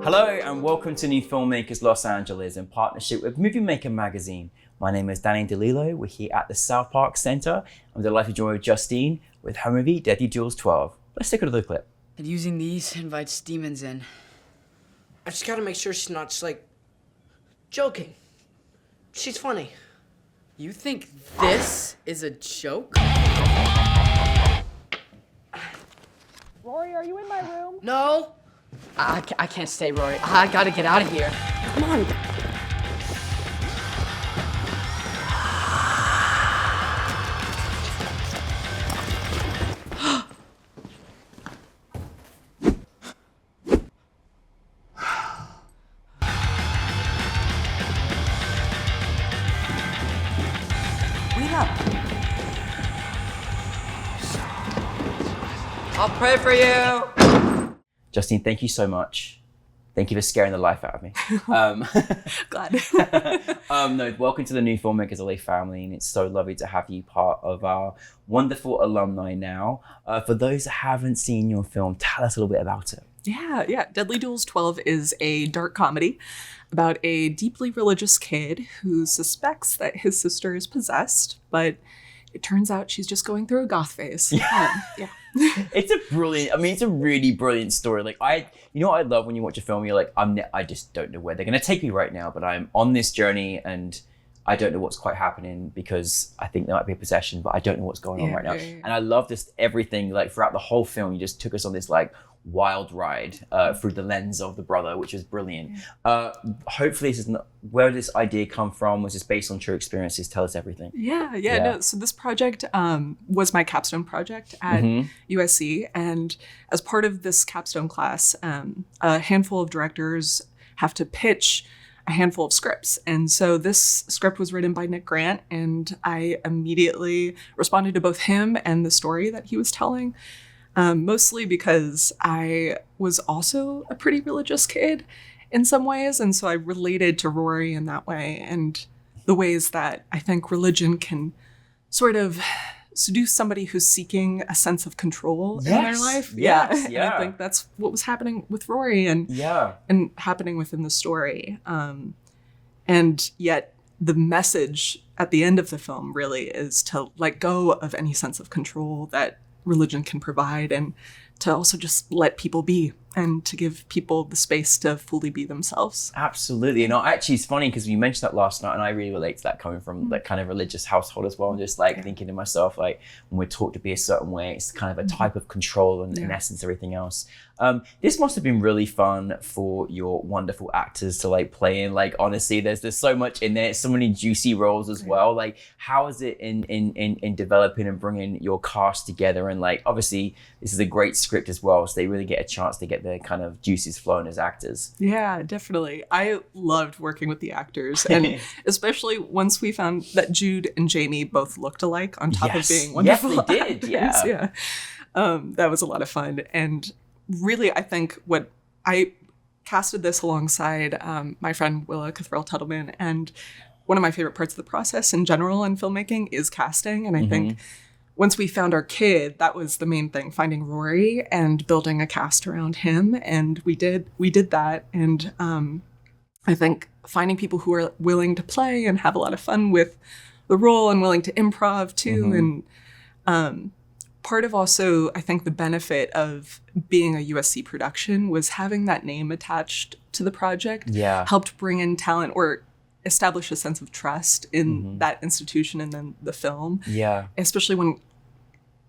Hello and welcome to NewFilmmakers Los Angeles in partnership with Movie Maker magazine. My name is Danny DeLillo. We're here at the South Park Center. I'm delighted to join with Justine with her movie Deadly Duels 12. Let's take a look at the clip. And using these invites demons in. I just gotta make sure she's not just like joking. She's funny. You think this is a joke? Rory, are you in my room? No. I can't stay, Rory. I gotta get out of here. Come on. Wait up. I'll pray for you. Justine, thank you so much. Thank you for scaring the life out of me. Glad. No, welcome to the New Filmmakers LA family, and it's so lovely to have you part of our wonderful alumni now. For those that haven't seen your film, tell us a little bit about it. Yeah. Deadly Duels 12 is a dark comedy about a deeply religious kid who suspects that his sister is possessed, but it turns out she's just going through a goth phase. Yeah. It's a really brilliant story. Like what I love when you watch a film, you're like, I just don't know where they're going to take me right now, but I'm on this journey and I don't know what's quite happening because I think there might be a possession, but I don't know what's going on right now. Yeah. And I love just everything, like throughout the whole film, you just took us on this like wild ride through the lens of the brother, which is brilliant. Hopefully this is not where this idea come from. Was this based on true experiences? Tell us everything. Yeah. No, so this project was my capstone project at USC, and as part of this capstone class, a handful of directors have to pitch a handful of scripts. And so this script was written by Nick Grant, and I immediately responded to both him and the story that he was telling. Mostly because I was also a pretty religious kid in some ways. And so I related to Rory in that way, and the ways that I think religion can sort of seduce somebody who's seeking a sense of control in their life. And I think that's what was happening with Rory and happening within the story. And yet the message at the end of the film really is to let go of any sense of control that religion can provide, and to also just let people be, and to give people the space to fully be themselves. Absolutely. Actually, it's funny because you mentioned that last night, and I really relate to that coming from that kind of religious household as well. And just like thinking to myself, like when we're taught to be a certain way, it's kind of a type of control and in essence, everything else. This must have been really fun for your wonderful actors to like play in. Like, honestly, there's so much in there, so many juicy roles as well. Like, how is it in developing and bringing your cast together? And like, obviously, this is a great script as well, so they really get a chance to get their kind of juices flowing as actors. Yeah, definitely. I loved working with the actors, and especially once we found that Jude and Jamie both looked alike on top of being wonderful actors. Yeah. That was a lot of fun. And really, I think what I casted this alongside my friend Willa Cathrell-Tuttleman, and one of my favorite parts of the process in general in filmmaking is casting. And I think once we found our kid, that was the main thing, finding Rory and building a cast around him. And we did that. And I think finding people who are willing to play and have a lot of fun with the role and willing to improv too. And part of also, I think, the benefit of being a USC production was having that name attached to the project helped bring in talent or establish a sense of trust in that institution and then the film. Yeah. Especially when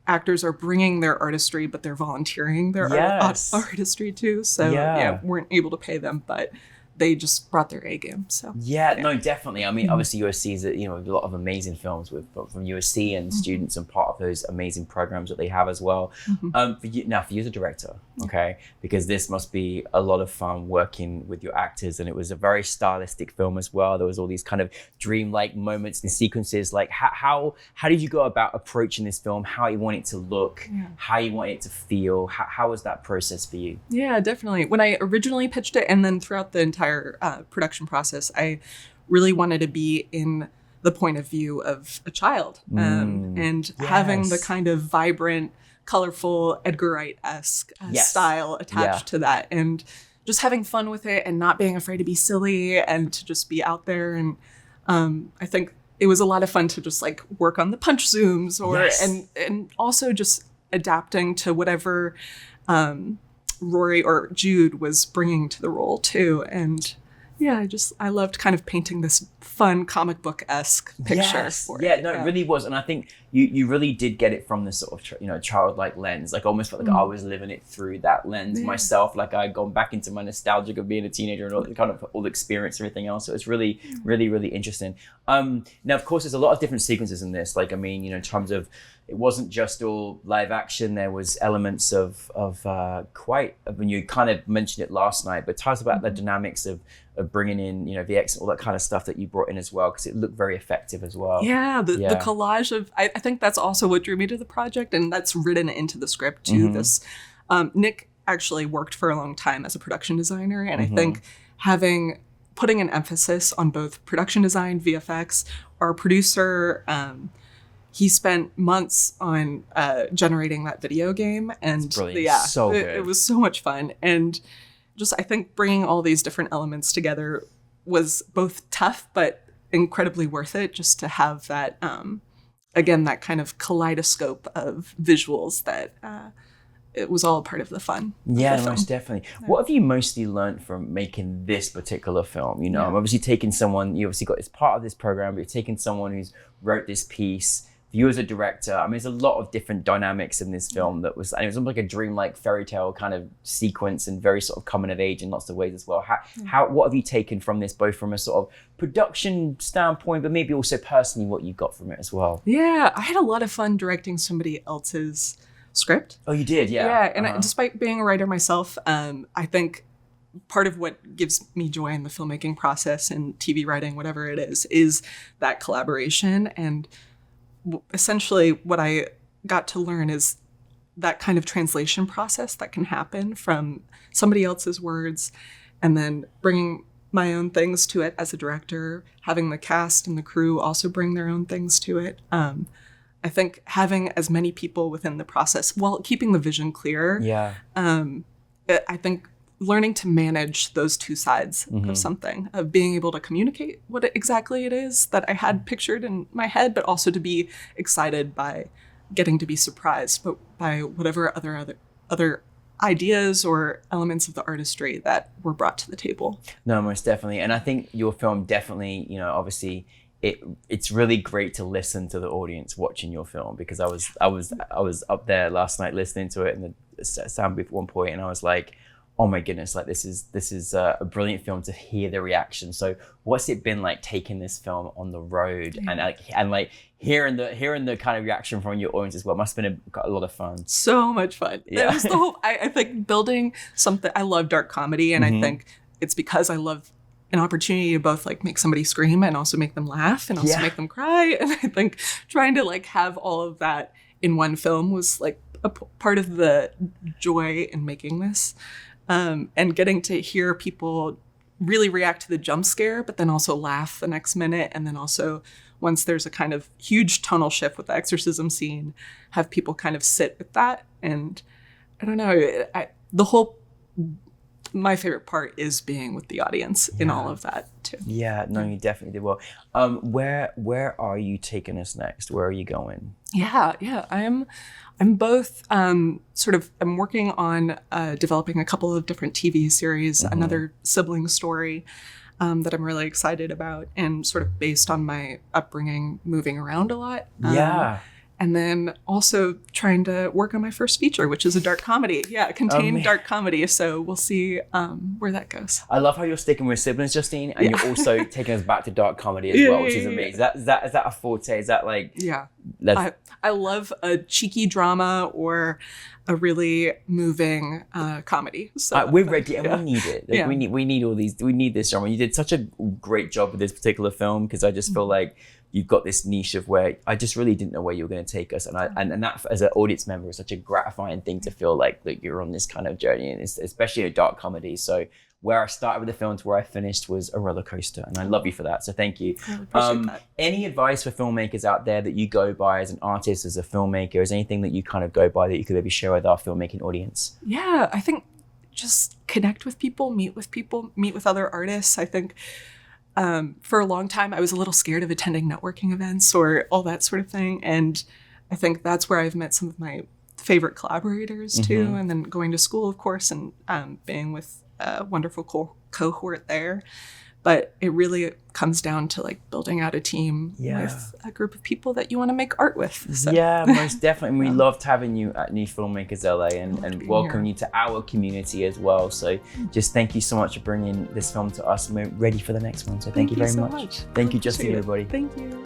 actors are bringing their artistry, but they're volunteering their artistry too. So weren't able to pay them, but they just brought their A game. So no, definitely. I mean, obviously USC is a lot of amazing films from USC and students, and part of those amazing programs that they have as well. For you as a director, okay, because this must be a lot of fun working with your actors, and it was a very stylistic film as well. There was all these kind of dreamlike moments and sequences. Like how did you go about approaching this film? How you want it to look? How you want it to feel? How was that process for you? Yeah, definitely. When I originally pitched it, and then throughout the entire production process, I really wanted to be in the point of view of a child, and having the kind of vibrant, colorful Edgar Wright-esque style attached to that. And just having fun with it and not being afraid to be silly and to just be out there. And I think it was a lot of fun to just like work on the punch zooms and also just adapting to whatever Rory or Jude was bringing to the role too. And yeah, I loved kind of painting this fun comic book-esque picture for it. It really was. And I think you really did get it from this sort of, childlike lens. Like almost felt like I was living it through that lens myself. Like I'd gone back into my nostalgia of being a teenager and all the experience and everything else. So it's really, really, really interesting. Now, of course, there's a lot of different sequences in this. Like, I mean, in terms of, it wasn't just all live action. There was elements of when you kind of mentioned it last night, but tell us about the dynamics of bringing in, VX, all that kind of stuff that you brought in as well, because it looked very effective as well. Yeah, the collage of, I think that's also what drew me to the project, and that's written into the script too. This, Nick actually worked for a long time as a production designer, and I think putting an emphasis on both production design, VFX, our producer, he spent months on generating that video game, and it was so much fun. And just, I think bringing all these different elements together was both tough, but incredibly worth it, just to have that, again, that kind of kaleidoscope of visuals that it was all part of the fun. Yeah, most definitely. Yeah. What have you mostly learned from making this particular film? I'm obviously taking someone, you obviously got this part of this program, but you're taking someone who's wrote this piece. You as a director, I mean, there's a lot of different dynamics in this film it was almost like a dreamlike fairy tale kind of sequence and very sort of coming of age in lots of ways as well. What have you taken from this, both from a sort of production standpoint, but maybe also personally what you got from it as well? Yeah, I had a lot of fun directing somebody else's script. Oh, you did? Yeah. Yeah, and despite being a writer myself, I think part of what gives me joy in the filmmaking process and TV writing, whatever it is that collaboration. And essentially what I got to learn is that kind of translation process that can happen from somebody else's words and then bringing my own things to it as a director, having the cast and the crew also bring their own things to it. I think having as many people within the process while keeping the vision clear. Yeah. I think learning to manage those two sides of something, of being able to communicate what exactly it is that I had pictured in my head, but also to be excited by getting to be surprised by whatever other ideas or elements of the artistry that were brought to the table. No, most definitely. And I think your film definitely, obviously it's really great to listen to the audience watching your film, because I was up there last night listening to it in the sound booth at one point, and I was like, oh my goodness, like this is a brilliant film to hear the reaction. So what's it been like taking this film on the road and hearing the kind of reaction from your audience as well? Must have been a lot of fun. So much fun. Yeah. It was the whole, I think building something, I love dark comedy, and I think it's because I love an opportunity to both like make somebody scream and also make them laugh and also make them cry. And I think trying to like have all of that in one film was like a part of the joy in making this. And getting to hear people really react to the jump scare, but then also laugh the next minute. And then also, once there's a kind of huge tonal shift with the exorcism scene, have people kind of sit with that. And I don't know, my favorite part is being with the audience in all of that too. Yeah, no, you definitely did well. Where are you taking us next? Where are you going? Yeah. I'm both I'm working on developing a couple of different TV series, another sibling story that I'm really excited about, and sort of based on my upbringing, moving around a lot. And then also trying to work on my first feature, which is a dark comedy. Yeah, a contained dark comedy. So we'll see where that goes. I love how you're sticking with siblings, Justine, and you're also taking us back to dark comedy as well, which is amazing. Is that a forte? Is that like... Yeah. I love a cheeky drama or a really moving comedy. So we're ready, and we need it. Like, we need all these. We need this drama. You did such a great job with this particular film, because I just feel like you've got this niche of where I just really didn't know where you were going to take us, and that as an audience member is such a gratifying thing to feel like you're on this kind of journey, and especially a dark comedy. So where I started with the film to where I finished was a roller coaster, and I love you for that. So thank you. I appreciate that. Any advice for filmmakers out there that you go by as an artist, as a filmmaker? Is anything that you kind of go by that you could maybe share with our filmmaking audience? Yeah, I think just connect with people, meet with other artists. I think for a long time, I was a little scared of attending networking events or all that sort of thing. And I think that's where I've met some of my favorite collaborators too. And then going to school, of course, and being with a wonderful cohort there. But it really comes down to like building out a team with a group of people that you want to make art with. So. Yeah, most definitely. And we loved having you at NewFilmmakers LA and welcoming you to our community as well. So just thank you so much for bringing this film to us, and we're ready for the next one. So thank you very much. Thank you, Justine, everybody. Thank you.